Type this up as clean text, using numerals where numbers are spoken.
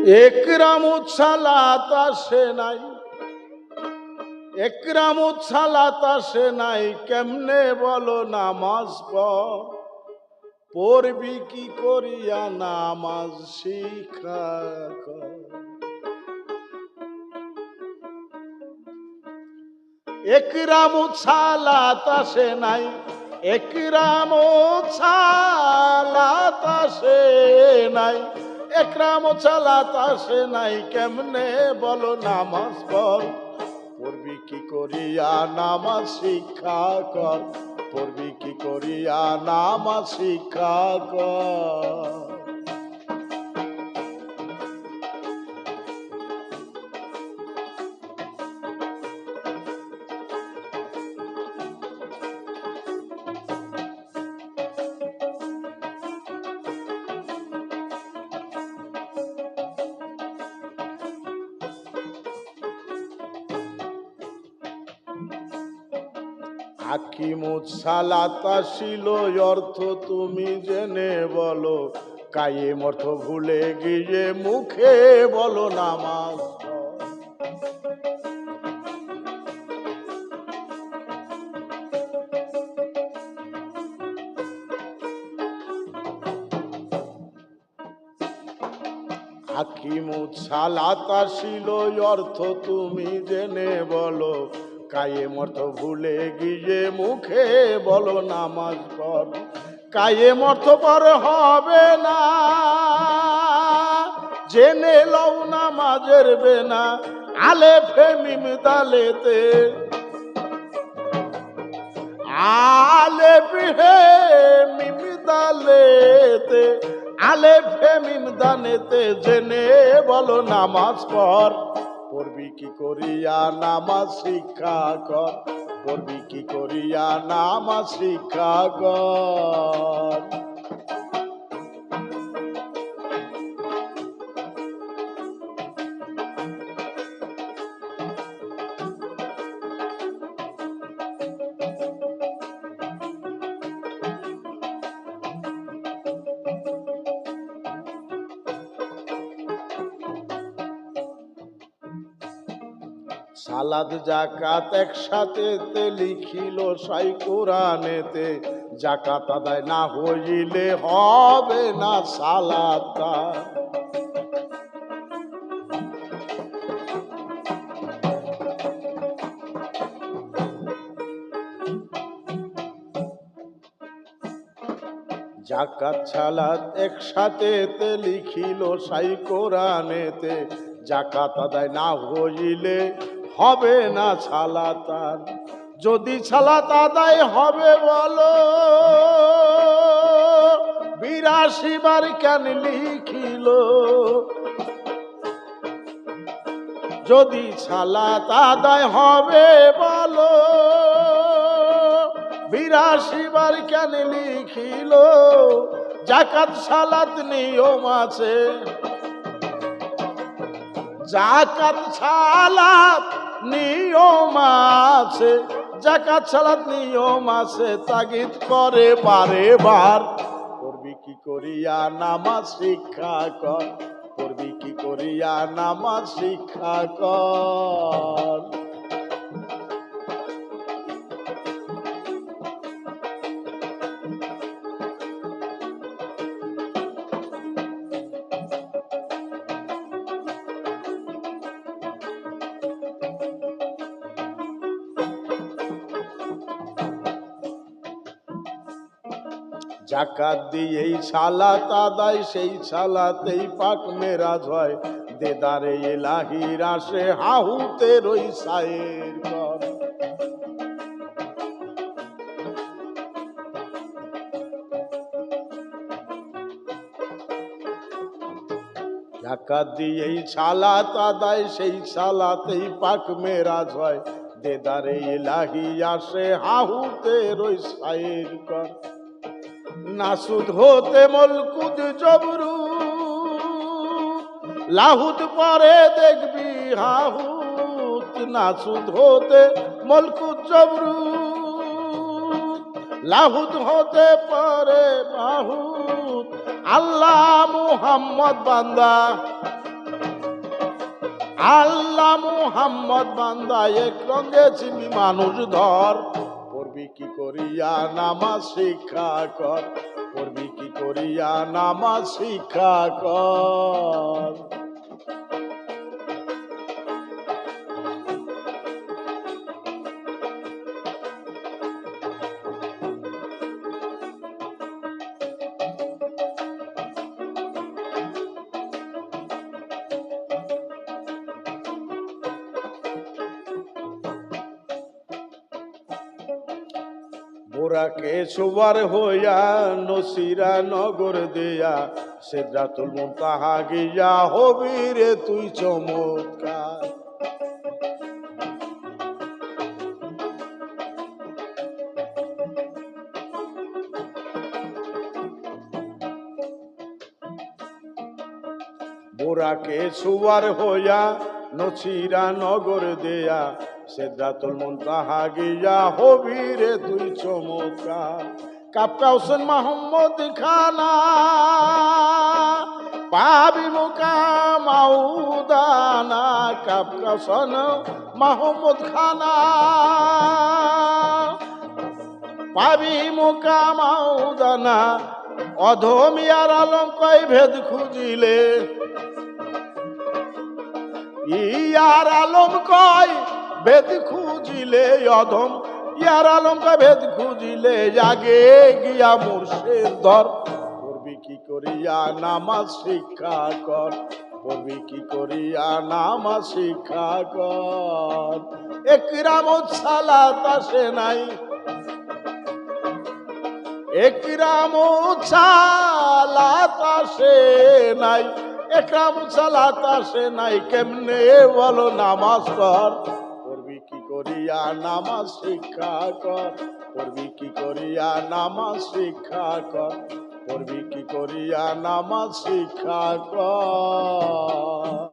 একরামুত সালাত আসে নাই, একরামুত সালাত আসে নাই, কেমনে বলো নামাজ পড়বি কি করিয়া নামাজ শিখা কর। একরামুত সালাত আসে নাই, একরামুত সালাত আসে নাই, একরামুত সালাত আসে নাই, কেমনে বলো নামাজ পড়বি কি করিয়া নামাজ শিক্ষা কর, পড়বি কি করিয়া নামাজ শিক্ষা কর। হাকিমুত সালাত আসিল অর্থ তুমি জেনে বলো, কায়েম অর্থ ভুলে গিয়ে মুখে বলো নামাজ। হাকিমুত সালাত আসিল অর্থ তুমি জেনে বলো, কায়েম অর্থ ভুলে গিয়ে মুখে বলো নামাজ পড়। কায়েম অর্থ পর হবে না, জেনে লও নামাজের বেনা, আলেফে মিম দালেতে, আলেফে মিম দালেতে, আলেফে মিম দানেতে, জেনে বলো নামাজ পড়বি কি করিয়া নামাজ শিক্ষা কর, পড়বি কি করিয়া নামাজ শিক্ষা কর। সালাদ জাকাত একসাথে লিখিল সাই কোরআনেতে, জাকাত আদায় না হইলে হবে না সালাত। জাকাত সালাত একসাথে লিখিল সাই কোরআনেতে, জাকাত আদায় না হইলে হবে না সালাত। যদি সালাত আদায় হবে বলো, ৮২ বার কেন লিখিল। যদি সালাত আদায় হবে বলো, ৮২ বার কেন লিখিল। জাকাত সালাত নিয়ম আছে, জাকাত সালাত নিয়ম আছে, জাকাত সালাত নিয়ম আছে, তাগিদ করে বারে বার। পড়বি কি করিয়া নামাজ শিক্ষা কর, পড়বি কি করিয়া নামাজ শিক্ষা কর। জাকাত দিয়েই সালাত আদায়, সেই সালাতেই পাক মেরাজ হয়, দেদারে ইলাহির আসে হাহুতে রই সায়ের কর। জাকাত দিয়েই সালাত আদায়, সেই সালাতেই পাক মেরাজ হয়, দেদারে ইলাহি আসে হাহুতে রই সায়ের কর। নাসুদ হতে মলকুদ জবরু, লাহুদ পরে দেখবি হাহুত। নাসুদ হতে মলকুদ জবরু, লাহুদ হতে পারে মাহুত। আল্লাহ মুহাম্মদ বান্দা আল্লাহ মুহাম্মদ বান্দা এক রঙে চিনি মানুষ ধর পড়বি কি করিয়া নামাজ শিক্ষা কর পড়বি কি করিয়া নামাজ শিক্ষা কর বোরাকে সুবার হইয়া নসিরা নগর দিয়া সিদরাতুল মুনতাহা গিয়া হবি রে তুই চমৎকার বোরাকে সুবার হইয়া নসিরা নগর দেয়া সিদরাতুল মুনতাহা গিয়া হবি রে তুই চমৎকার কাপকা হোসেন মাহমুদ খানা পাবি মুকাম আউদানা কাপকা হোসেন মাহমুদ খানা পাবি মুকাম আউদানা অধমিয়ার আলম কয় ভেদ খুঁজিলে ইয়ার আলম কয় ভেদ খুঁজিলে অধম ইয়ার আলম কয় ভেদ খুঁজিলে আগে গিয়া মুর্শিদ ধর পড়বি কি করিয়া নামাজ শিক্ষা কর পড়বি কি করিয়া নামাজ শিক্ষা কর একরামত সালাত আসে নাই একরামত সালাত আসে নাই একরামত সালাত আসে নাই কেমনে বলো নামাজ পড় পড়বি কি করিয়া নামাজ শিক্ষা কর পড়বি কি করিয়া নামাজ শিক্ষা কর পড়বি কি করিয়া নামাজ শিক্ষা কর